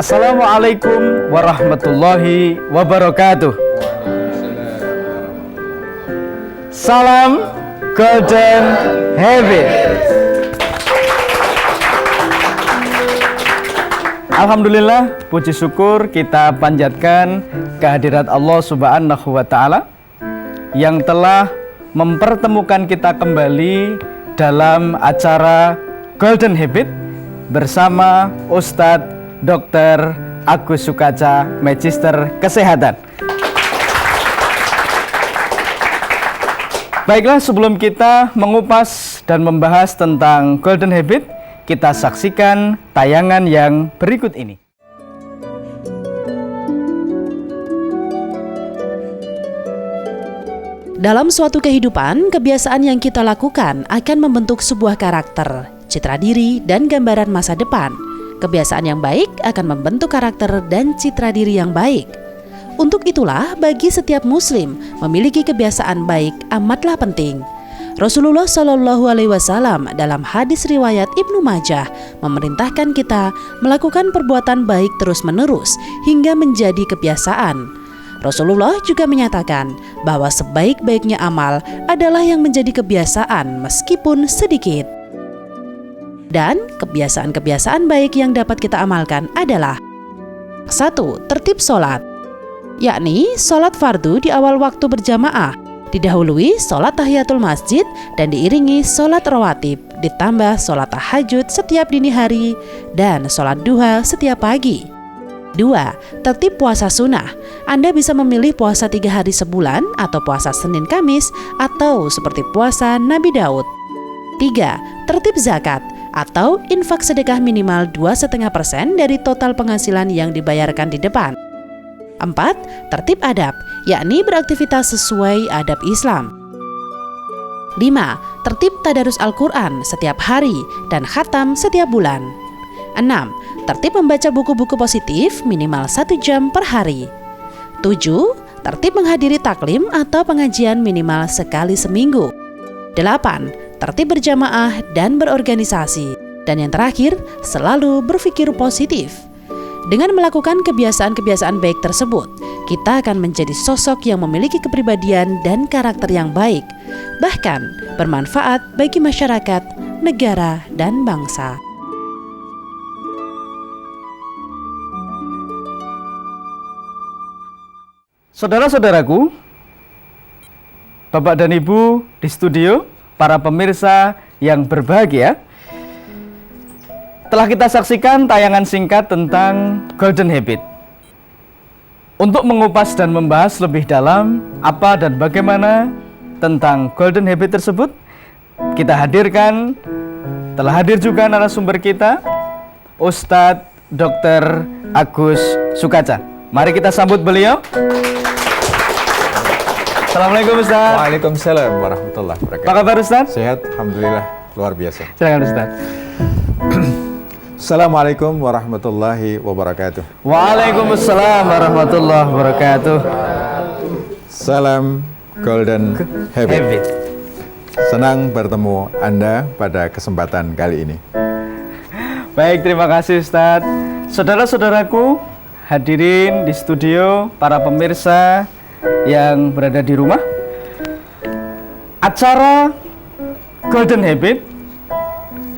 Assalamualaikum warahmatullahi wabarakatuh. Salam Golden Habit. Alhamdulillah, puji syukur kita panjatkan kehadirat Allah Subhanahu wa Ta'ala yang telah mempertemukan kita kembali dalam acara Golden Habit bersama Ustadz Dr. Agus Sukaca, Magister Kesehatan. Baiklah, sebelum kita mengupas dan membahas tentang Golden Habit, kita saksikan tayangan yang berikut ini. Dalam suatu kehidupan, kebiasaan yang kita lakukan akan membentuk sebuah karakter, citra diri, dan gambaran masa depan. Kebiasaan yang baik akan membentuk karakter dan citra diri yang baik. Untuk itulah, bagi setiap muslim, memiliki kebiasaan baik amatlah penting. Rasulullah Shallallahu Alaihi Wasallam dalam hadis riwayat Ibnu Majah memerintahkan kita melakukan perbuatan baik terus-menerus hingga menjadi kebiasaan. Rasulullah juga menyatakan bahwa sebaik-baiknya amal adalah yang menjadi kebiasaan meskipun sedikit. Dan kebiasaan-kebiasaan baik yang dapat kita amalkan adalah 1. Tertib sholat, yakni sholat fardu di awal waktu berjamaah, didahului sholat tahiyatul masjid dan diiringi sholat rawatib, ditambah sholat tahajud setiap dini hari dan sholat duha setiap pagi. 2. Tertib puasa sunnah. Anda bisa memilih puasa 3 hari sebulan atau puasa Senin Kamis atau seperti puasa Nabi Daud. 3. Tertib zakat atau infak sedekah minimal 2,5% dari total penghasilan yang dibayarkan di depan. 4. Tertib adab, yakni beraktivitas sesuai adab Islam. 5. Tertib tadarus Al-Quran setiap hari dan khatam setiap bulan. 6. Tertib membaca buku-buku positif minimal 1 jam per hari. 7. Tertib menghadiri taklim atau pengajian minimal sekali seminggu. 8. Tertib berjamaah dan berorganisasi. Dan yang terakhir, selalu berpikir positif. Dengan melakukan kebiasaan-kebiasaan baik tersebut, kita akan menjadi sosok yang memiliki kepribadian dan karakter yang baik, bahkan bermanfaat bagi masyarakat, negara, dan bangsa. Saudara-saudaraku, Bapak dan Ibu di studio, para pemirsa yang berbahagia, telah kita saksikan tayangan singkat tentang Golden Habit. Untuk mengupas dan membahas lebih dalam apa dan bagaimana tentang Golden Habit tersebut, kita hadirkan, telah hadir juga narasumber kita, Ustadz Dr. Agus Sukaca. Mari kita sambut beliau. Assalamualaikum Ustaz. Waalaikumsalam warahmatullahi wabarakatuh. Apa kabar Ustaz? Sehat, alhamdulillah, luar biasa. Silakan Ustaz. Assalamualaikum warahmatullahi wabarakatuh. Waalaikumsalam warahmatullahi wabarakatuh. Salam Golden Habit. Senang bertemu Anda pada kesempatan kali ini. Baik, terima kasih Ustaz. Saudara-saudaraku, hadirin di studio, para pemirsa yang berada di rumah, acara Golden Habit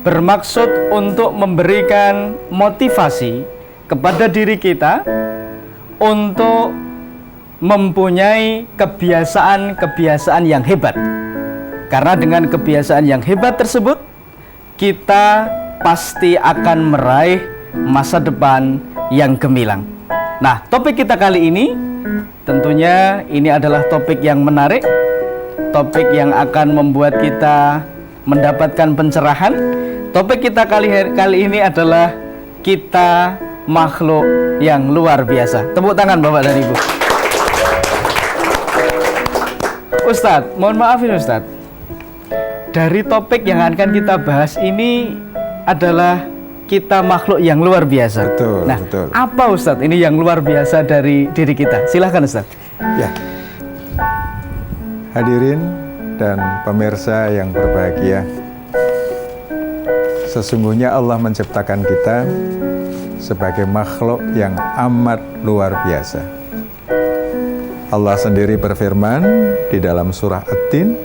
bermaksud untuk memberikan motivasi kepada diri kita untuk mempunyai kebiasaan-kebiasaan yang hebat. Karena dengan kebiasaan yang hebat tersebut, kita pasti akan meraih masa depan yang gemilang. Nah, topik kita kali ini tentunya ini adalah topik yang menarik, topik yang akan membuat kita mendapatkan pencerahan. Topik kita kali ini adalah kita makhluk yang luar biasa. Tepuk tangan Bapak dan Ibu. Ustadz, mohon maaf ini Ustadz, dari topik yang akan kita bahas ini adalah kita makhluk yang luar biasa. Betul, nah, betul. Apa Ustadz ini yang luar biasa dari diri kita? Silahkan Ustadz. Ya, hadirin dan pemirsa yang berbahagia, sesungguhnya Allah menciptakan kita sebagai makhluk yang amat luar biasa. Allah sendiri berfirman di dalam surah At-Tin,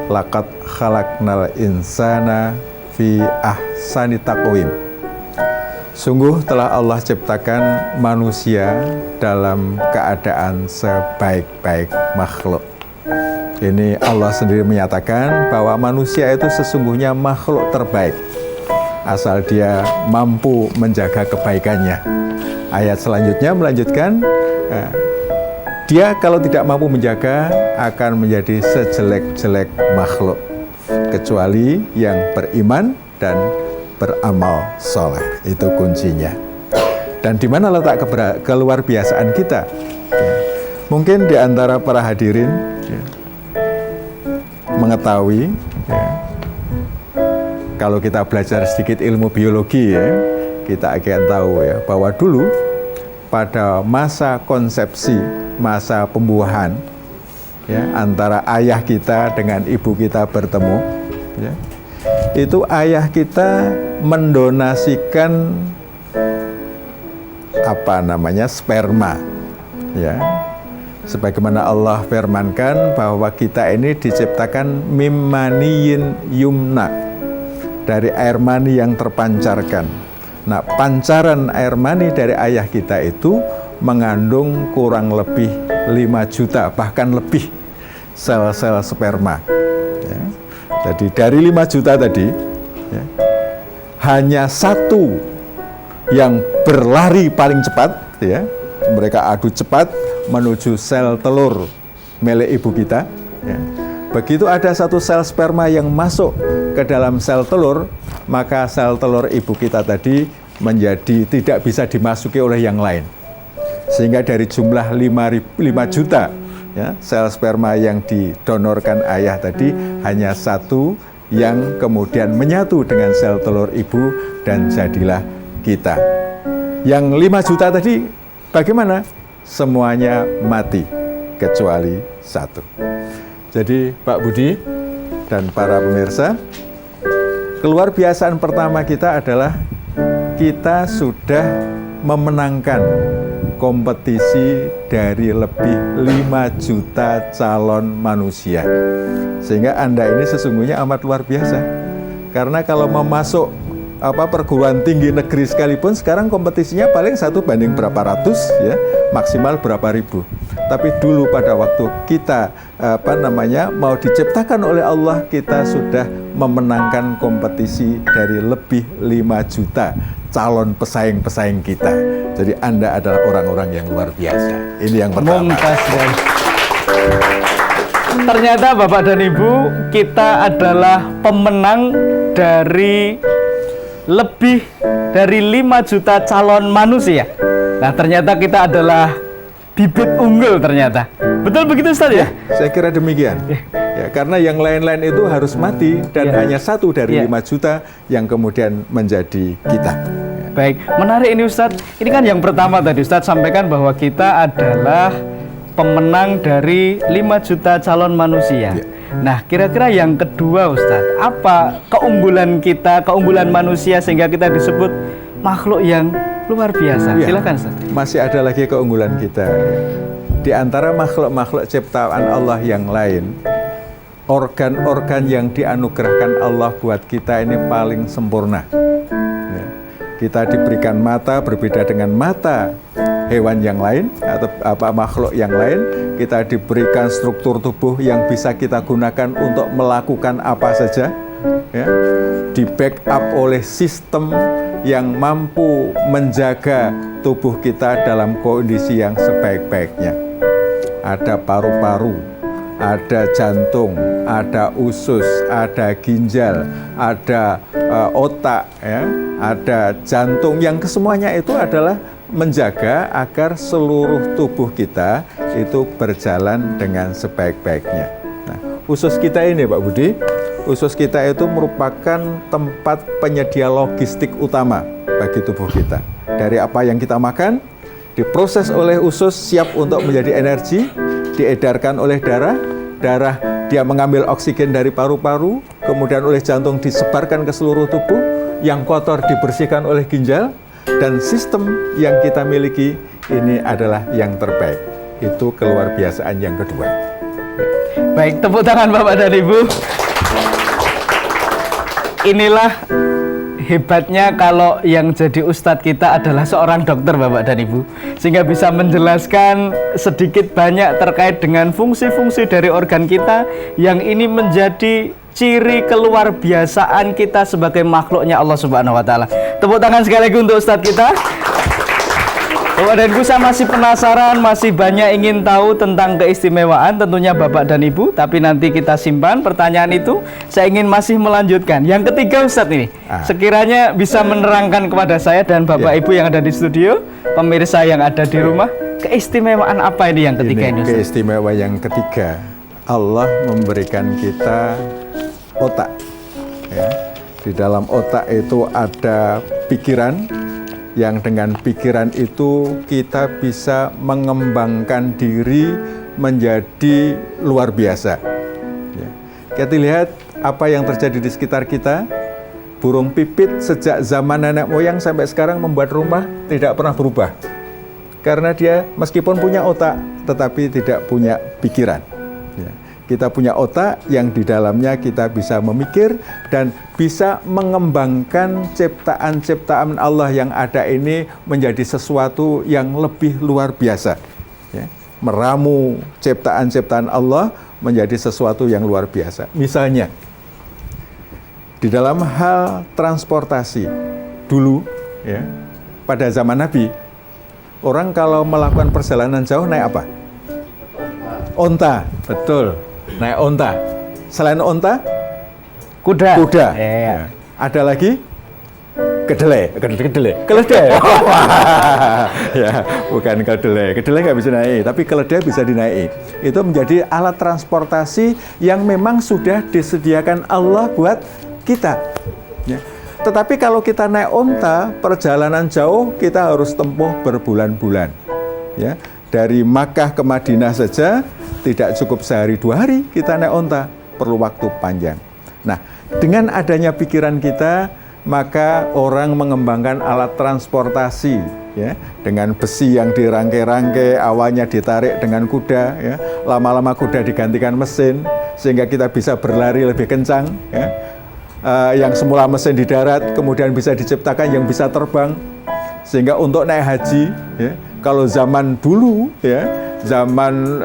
laqad khalaqnal insana fi ahsani taqwim. Sungguh telah Allah ciptakan manusia dalam keadaan sebaik-baik makhluk. Ini Allah sendiri menyatakan bahwa manusia itu sesungguhnya makhluk terbaik, asal dia mampu menjaga kebaikannya. Ayat selanjutnya melanjutkan, dia kalau tidak mampu menjaga akan menjadi sejelek-jelek makhluk, kecuali yang beriman dan beramal soleh. Itu kuncinya. Dan di mana letak keluar biasaan kita? Mungkin di antara para hadirin mengetahui, kalau kita belajar sedikit ilmu biologi, kita akan tahu bahwa dulu pada masa konsepsi, masa pembuahan, antara ayah kita dengan ibu kita bertemu, itu ayah kita mendonasikan sperma, sebagaimana Allah firmankan bahwa kita ini diciptakan mimaniyin yumna, dari air mani yang terpancarkan. Nah, pancaran air mani dari ayah kita itu mengandung kurang lebih 5 juta, bahkan lebih sel-sel sperma. Jadi dari 5 juta tadi, hanya satu yang berlari paling cepat, mereka adu cepat menuju sel telur milik ibu kita. Begitu ada satu sel sperma yang masuk ke dalam sel telur, maka sel telur ibu kita tadi menjadi tidak bisa dimasuki oleh yang lain. Sehingga dari jumlah 5 juta sel sperma yang didonorkan ayah tadi, hanya satu yang kemudian menyatu dengan sel telur ibu dan jadilah kita. Yang 5 juta tadi bagaimana? Semuanya mati kecuali satu. Jadi Pak Budi dan para pemirsa, keluar biasaan pertama kita adalah kita sudah memenangkan kompetisi dari lebih 5 juta calon manusia. Sehingga Anda ini sesungguhnya amat luar biasa. Karena kalau mau masuk perguruan tinggi negeri sekalipun, sekarang kompetisinya paling 1 banding berapa ratus, maksimal berapa ribu. Tapi dulu pada waktu kita mau diciptakan oleh Allah, kita sudah memenangkan kompetisi dari lebih 5 juta calon pesaing-pesaing kita. Jadi Anda adalah orang-orang yang luar biasa. Ini yang pertama. Ternyata Bapak dan Ibu, kita adalah pemenang dari lebih dari 5 juta calon manusia. Nah, ternyata kita adalah bibit unggul ternyata. Betul begitu Ustaz ya? Saya kira demikian. Karena yang lain-lain itu harus mati dan hanya satu dari 5 juta yang kemudian menjadi kita. Baik, menarik ini Ustaz. Ini kan yang pertama tadi Ustaz sampaikan bahwa kita adalah pemenang dari 5 juta calon manusia. Nah, kira-kira yang kedua Ustaz, apa keunggulan kita, keunggulan manusia sehingga kita disebut makhluk yang luar biasa? Silakan Ustaz. Masih ada lagi keunggulan kita. Di antara makhluk-makhluk ciptaan Allah yang lain, organ-organ yang dianugerahkan Allah buat kita ini paling sempurna. Kita diberikan mata berbeda dengan mata hewan yang lain atau makhluk yang lain. Kita diberikan struktur tubuh yang bisa kita gunakan untuk melakukan apa saja, di backup oleh sistem yang mampu menjaga tubuh kita dalam kondisi yang sebaik-baiknya. Ada paru-paru, ada jantung, ada usus, ada ginjal, ada otak, ada jantung, yang kesemuanya itu adalah menjaga agar seluruh tubuh kita itu berjalan dengan sebaik-baiknya. Nah, usus kita ini Pak Budi, usus kita itu merupakan tempat penyedia logistik utama bagi tubuh kita. Dari apa yang kita makan, diproses oleh usus siap untuk menjadi energi, diedarkan oleh darah, dia mengambil oksigen dari paru-paru, kemudian oleh jantung disebarkan ke seluruh tubuh, yang kotor dibersihkan oleh ginjal, dan sistem yang kita miliki ini adalah yang terbaik. Itu keluarbiasaan yang kedua. Baik, tepuk tangan Bapak dan Ibu. Inilah hebatnya kalau yang jadi ustadz kita adalah seorang dokter Bapak dan Ibu, sehingga bisa menjelaskan sedikit banyak terkait dengan fungsi-fungsi dari organ kita yang ini menjadi ciri keluarbiasaan kita sebagai makhluknya Allah Subhanahu wa taala. Tepuk tangan sekali lagi untuk ustadz kita. Bapak dan Ibu, saya masih penasaran, masih banyak ingin tahu tentang keistimewaan tentunya Bapak dan Ibu, tapi nanti kita simpan pertanyaan itu. Saya ingin masih melanjutkan. Yang ketiga Ustadz ini, sekiranya bisa menerangkan kepada saya dan Bapak Ibu yang ada di studio, pemirsa yang ada di rumah, keistimewaan apa ini yang ketiga ini Ustadz? Keistimewaan yang ketiga, Allah memberikan kita otak. Ya. Di dalam otak itu ada pikiran, yang dengan pikiran itu kita bisa mengembangkan diri menjadi luar biasa. Ya. Kita lihat apa yang terjadi di sekitar kita. Burung pipit sejak zaman nenek moyang sampai sekarang membuat rumah tidak pernah berubah. Karena dia meskipun punya otak, tetapi tidak punya pikiran. Ya. Kita punya otak yang di dalamnya kita bisa memikir dan bisa mengembangkan ciptaan-ciptaan Allah yang ada ini menjadi sesuatu yang lebih luar biasa. Ya. Meramu ciptaan-ciptaan Allah menjadi sesuatu yang luar biasa. Misalnya, di dalam hal transportasi, dulu ya, pada zaman Nabi, orang kalau melakukan perjalanan jauh naik apa? Onta, betul. Naik onta. Selain onta, Kuda. kuda. Ya. Ada lagi kedelai. Keledai. Ya, bukan kedelai. Kedelai nggak bisa naik, tapi keledai bisa dinaiki. Itu menjadi alat transportasi yang memang sudah disediakan Allah buat kita. Ya. Tetapi kalau kita naik onta, perjalanan jauh kita harus tempuh berbulan-bulan. Ya. Dari Makkah ke Madinah saja tidak cukup sehari 2 hari kita naik onta, perlu waktu panjang. Nah, dengan adanya pikiran kita, maka orang mengembangkan alat transportasi, ya, dengan besi yang dirangkai-rangkai, awalnya ditarik dengan kuda, ya, lama-lama kuda digantikan mesin, sehingga kita bisa berlari lebih kencang, ya. Yang semula mesin di darat, kemudian bisa diciptakan yang bisa terbang, sehingga untuk naik haji, ya, kalau zaman dulu, ya, zaman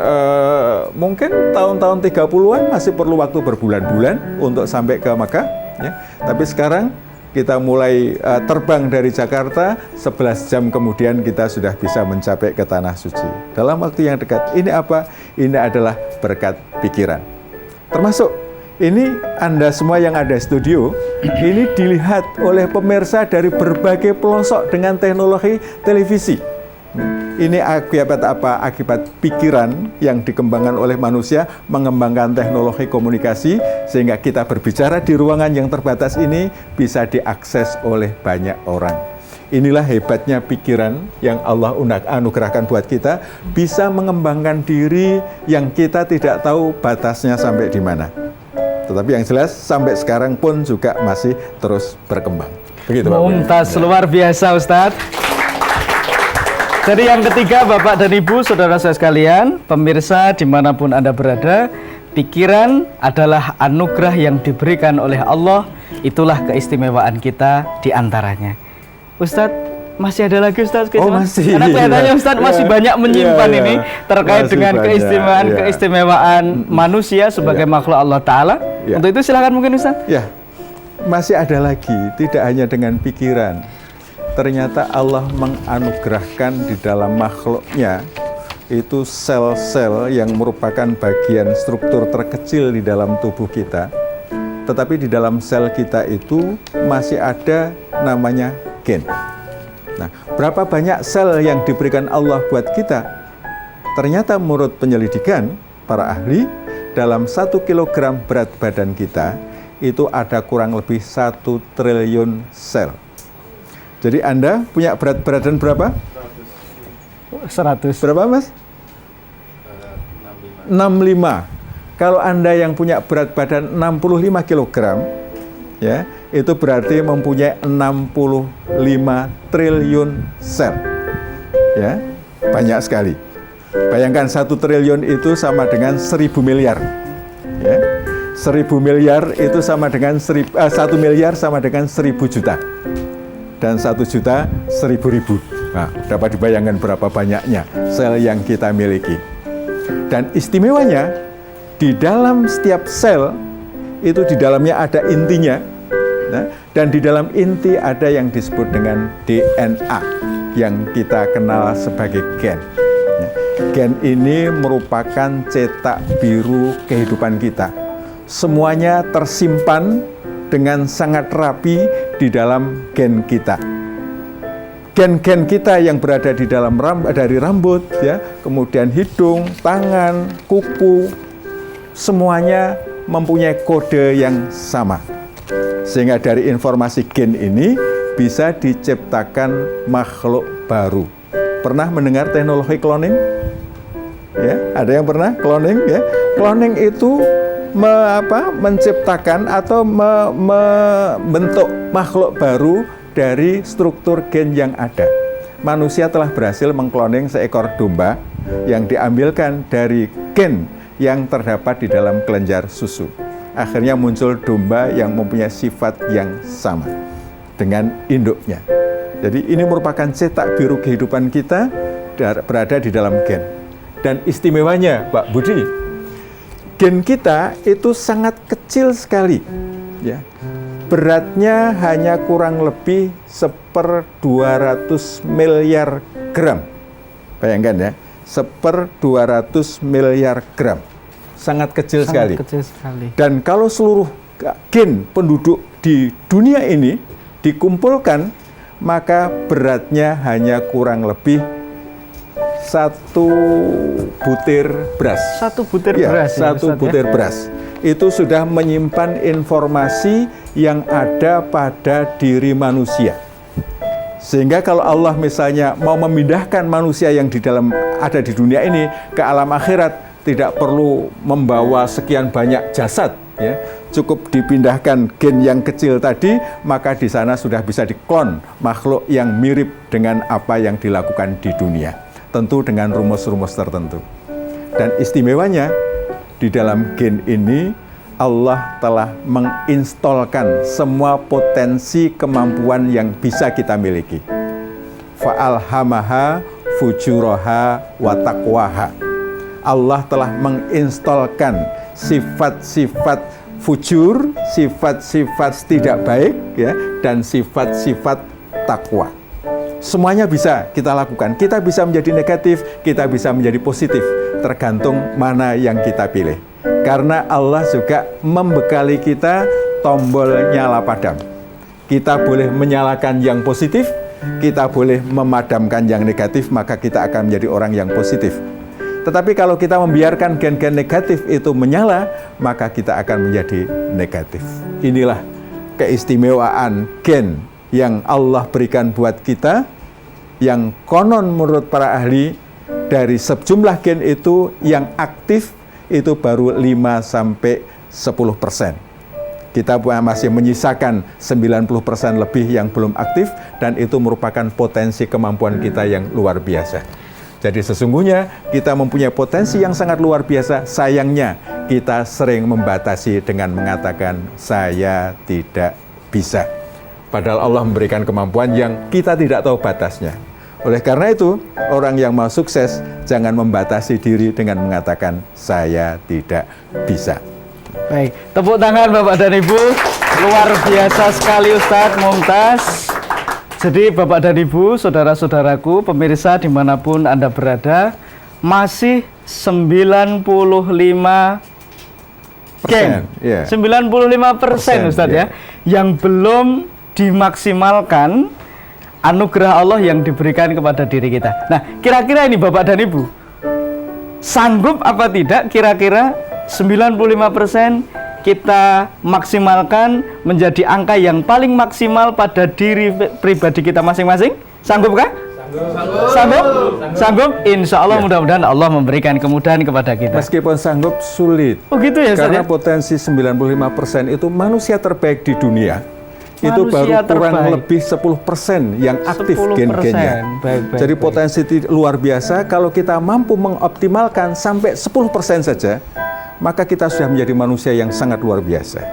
mungkin tahun-tahun 30-an masih perlu waktu berbulan-bulan untuk sampai ke Makkah, ya. Tapi sekarang kita mulai terbang dari Jakarta, 11 jam kemudian kita sudah bisa mencapai ke Tanah Suci dalam waktu yang dekat. Ini apa? Ini adalah berkat pikiran. Termasuk ini Anda semua yang ada di studio, ini dilihat oleh pemirsa dari berbagai pelosok dengan teknologi televisi. Ini akibat apa? Akibat pikiran yang dikembangkan oleh manusia, mengembangkan teknologi komunikasi, sehingga kita berbicara di ruangan yang terbatas ini bisa diakses oleh banyak orang. Inilah hebatnya pikiran yang Allah anugerahkan buat kita, bisa mengembangkan diri yang kita tidak tahu batasnya sampai di mana. Tetapi yang jelas sampai sekarang pun juga masih terus berkembang. Begitu, Pak. Mumtaz, luar biasa Ustadz. Jadi yang ketiga Bapak dan Ibu, saudara saya sekalian, pemirsa dimanapun Anda berada, pikiran adalah anugerah yang diberikan oleh Allah, itulah keistimewaan kita diantaranya. Ustadz, masih ada lagi Ustadz? Oh masih. Karena kelihatannya Ustadz masih banyak menyimpan ini terkait masih dengan banyak, keistimewaan manusia sebagai makhluk Allah Ta'ala. Untuk itu silakan mungkin Ustadz. Ya, masih ada lagi, tidak hanya dengan pikiran. Ternyata Allah menganugerahkan di dalam makhluknya itu sel-sel yang merupakan bagian struktur terkecil di dalam tubuh kita. Tetapi di dalam sel kita itu masih ada namanya gen. Nah, berapa banyak sel yang diberikan Allah buat kita? Ternyata menurut penyelidikan para ahli, dalam 1 kilogram berat badan kita itu ada kurang lebih 1 triliun sel. Jadi Anda punya berat badan berapa? 100. Berapa Mas? 65. Kalau Anda yang punya berat badan 65 kg, ya, itu berarti mempunyai 65 triliun sel. Ya, banyak sekali. Bayangkan 1 triliun itu sama dengan 1.000 miliar. Ya. 1.000 miliar itu sama dengan 1 miliar sama dengan 1.000 juta. Dan 1 juta 1.000 ribu. Nah, dapat dibayangkan berapa banyaknya sel yang kita miliki. Dan istimewanya, di dalam setiap sel itu di dalamnya ada intinya. Nah, dan di dalam inti ada yang disebut dengan DNA yang kita kenal sebagai gen. Gen ini merupakan cetak biru kehidupan kita. Semuanya tersimpan dengan sangat rapi di dalam gen kita. Gen-gen kita yang berada di dalam dari rambut, ya, kemudian hidung, tangan, kuku, semuanya mempunyai kode yang sama. Sehingga dari informasi gen ini bisa diciptakan makhluk baru. Pernah mendengar teknologi cloning? Ya, ada yang pernah cloning? Ya, cloning itu menciptakan atau membentuk makhluk baru dari struktur gen yang ada. Manusia telah berhasil mengkloning seekor domba yang diambilkan dari gen yang terdapat di dalam kelenjar susu. Akhirnya muncul domba yang mempunyai sifat yang sama dengan induknya. Jadi ini merupakan cetak biru kehidupan kita berada di dalam gen. Dan istimewanya, Pak Budi, gen kita itu sangat kecil sekali, ya. Beratnya hanya kurang lebih 1/200 miliar gram. Bayangkan ya, 1/200 miliar gram. Sangat kecil sekali. Dan kalau seluruh gen penduduk di dunia ini dikumpulkan, maka beratnya hanya kurang lebih 1 butir beras. 1 butir ya, beras. 1 butir beras. Itu sudah menyimpan informasi yang ada pada diri manusia. Sehingga kalau Allah misalnya mau memindahkan manusia yang ada di dunia ini ke alam akhirat, tidak perlu membawa sekian banyak jasad, ya. Cukup dipindahkan gen yang kecil tadi, maka di sana sudah bisa diklon makhluk yang mirip dengan apa yang dilakukan di dunia. Tentu dengan rumus-rumus tertentu. Dan istimewanya, di dalam gen ini Allah telah menginstalkan semua potensi kemampuan yang bisa kita miliki. Fa'alhamaha fujuraha wa taqwaha. Allah telah menginstalkan sifat-sifat fujur, sifat-sifat tidak baik, ya, dan sifat-sifat takwa. Semuanya bisa kita lakukan. Kita bisa menjadi negatif, kita bisa menjadi positif, tergantung mana yang kita pilih. Karena Allah juga membekali kita tombol nyala padam. Kita boleh menyalakan yang positif, kita boleh memadamkan yang negatif, maka kita akan menjadi orang yang positif. Tetapi kalau kita membiarkan gen-gen negatif itu menyala, maka kita akan menjadi negatif. Inilah keistimewaan gen yang Allah berikan buat kita, yang konon menurut para ahli, dari sejumlah gen itu yang aktif itu baru 5-10%. Kita masih menyisakan 90% lebih yang belum aktif, dan itu merupakan potensi kemampuan kita yang luar biasa. Jadi sesungguhnya kita mempunyai potensi yang sangat luar biasa. Sayangnya kita sering membatasi dengan mengatakan saya tidak bisa. Padahal Allah memberikan kemampuan yang kita tidak tahu batasnya. Oleh karena itu, orang yang mau sukses jangan membatasi diri dengan mengatakan saya tidak bisa. Baik, tepuk tangan Bapak dan Ibu. Luar biasa sekali Ustadz Mumtaz. Jadi Bapak dan Ibu, saudara-saudaraku, pemirsa dimanapun Anda berada, masih 95 gen, 95% Ustadz, ya, yang belum dimaksimalkan anugerah Allah yang diberikan kepada diri kita. Nah, kira-kira ini Bapak dan Ibu, sanggup apa tidak kira-kira 95% kita maksimalkan menjadi angka yang paling maksimal pada diri pribadi kita masing-masing? Sanggupkah? Sanggup? Sanggup? Insya Allah mudah-mudahan Allah memberikan kemudahan kepada kita. Meskipun sanggup sulit. Oh gitu ya, Ustaz, Karena ya? potensi 95% itu manusia terbaik di dunia. Itu Manusia baru kurang terbaik. lebih 10% yang aktif 10%. gen-gennya. Baik. Jadi potensi luar biasa kalau kita mampu mengoptimalkan sampai 10% saja, maka kita sudah menjadi manusia yang sangat luar biasa.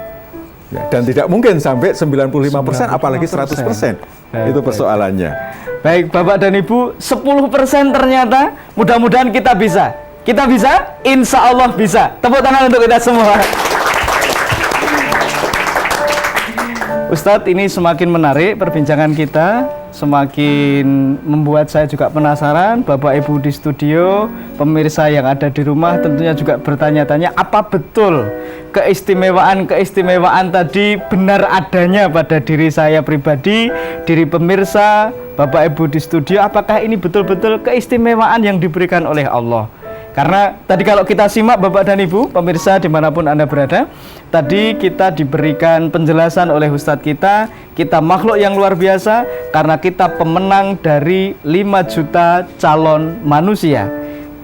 Ya, dan tidak mungkin sampai 95%, apalagi 100%. Itu persoalannya. Baik, Bapak dan Ibu, 10% ternyata mudah-mudahan kita bisa. Kita bisa? Insya Allah bisa. Tepuk tangan untuk kita semua. Ustadz, ini semakin menarik perbincangan kita, semakin membuat saya juga penasaran. Bapak Ibu di studio, pemirsa yang ada di rumah tentunya juga bertanya-tanya, apa betul keistimewaan tadi benar adanya pada diri saya pribadi, diri pemirsa, Bapak Ibu di studio, apakah ini betul-betul keistimewaan yang diberikan oleh Allah? Karena tadi kalau kita simak Bapak dan Ibu, pemirsa dimanapun Anda berada, tadi kita diberikan penjelasan oleh Ustadz kita makhluk yang luar biasa karena kita pemenang dari 5 juta calon manusia.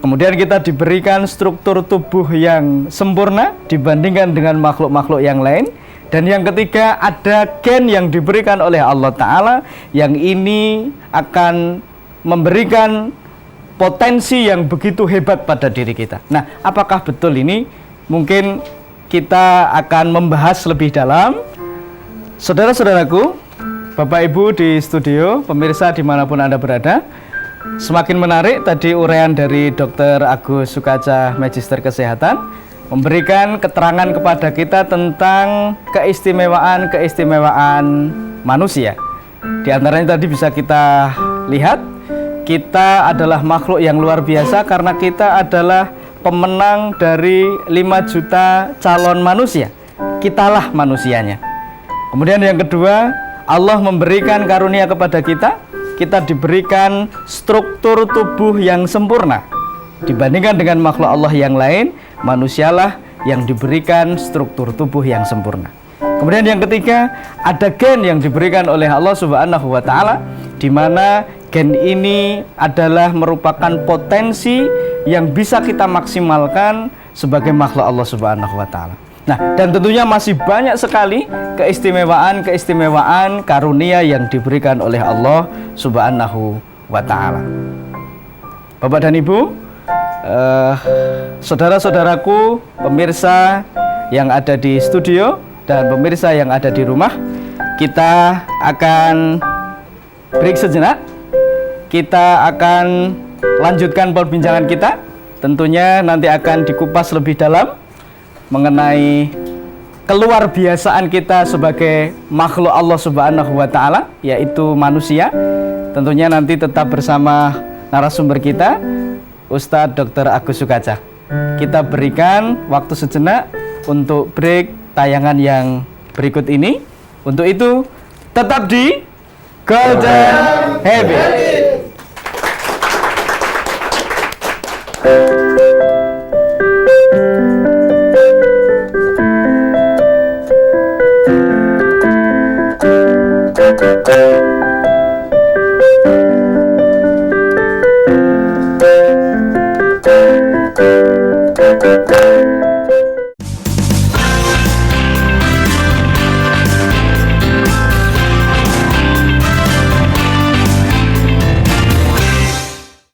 Kemudian kita diberikan struktur tubuh yang sempurna dibandingkan dengan makhluk-makhluk yang lain. Dan yang ketiga, ada gen yang diberikan oleh Allah Ta'ala yang ini akan memberikan potensi yang begitu hebat pada diri kita. Nah, apakah betul ini? Mungkin kita akan membahas lebih dalam. Saudara-saudaraku, Bapak Ibu di studio, pemirsa dimanapun Anda berada, semakin menarik tadi uraian dari Dr. Agus Sukaca, Magister Kesehatan, memberikan keterangan kepada kita tentang keistimewaan manusia. Di antaranya tadi bisa kita lihat, kita adalah makhluk yang luar biasa karena kita adalah pemenang dari 5 juta calon manusia. Kitalah manusianya. Kemudian yang kedua, Allah memberikan karunia kepada kita. Kita diberikan struktur tubuh yang sempurna. Dibandingkan dengan makhluk Allah yang lain, manusialah yang diberikan struktur tubuh yang sempurna. Kemudian yang ketiga, ada gen yang diberikan oleh Allah Subhanahu wa Ta'ala, di mana gen ini adalah merupakan potensi yang bisa kita maksimalkan sebagai makhluk Allah Subhanahu wa Ta'ala. Nah, dan tentunya masih banyak sekali keistimewaan karunia yang diberikan oleh Allah Subhanahu wa Ta'ala. Bapak dan Ibu, saudara-saudaraku, pemirsa yang ada di studio dan pemirsa yang ada di rumah, kita akan break sejenak. Kita akan lanjutkan perbincangan kita. Tentunya nanti akan dikupas lebih dalam mengenai keluar biasaan kita sebagai makhluk Allah Subhanahu wa Ta'ala, yaitu manusia. Tentunya nanti tetap bersama narasumber kita, Ustadz Dr. Agus Sukaca. Kita berikan waktu sejenak untuk break tayangan yang berikut ini. Untuk itu, tetap di Golden Habit.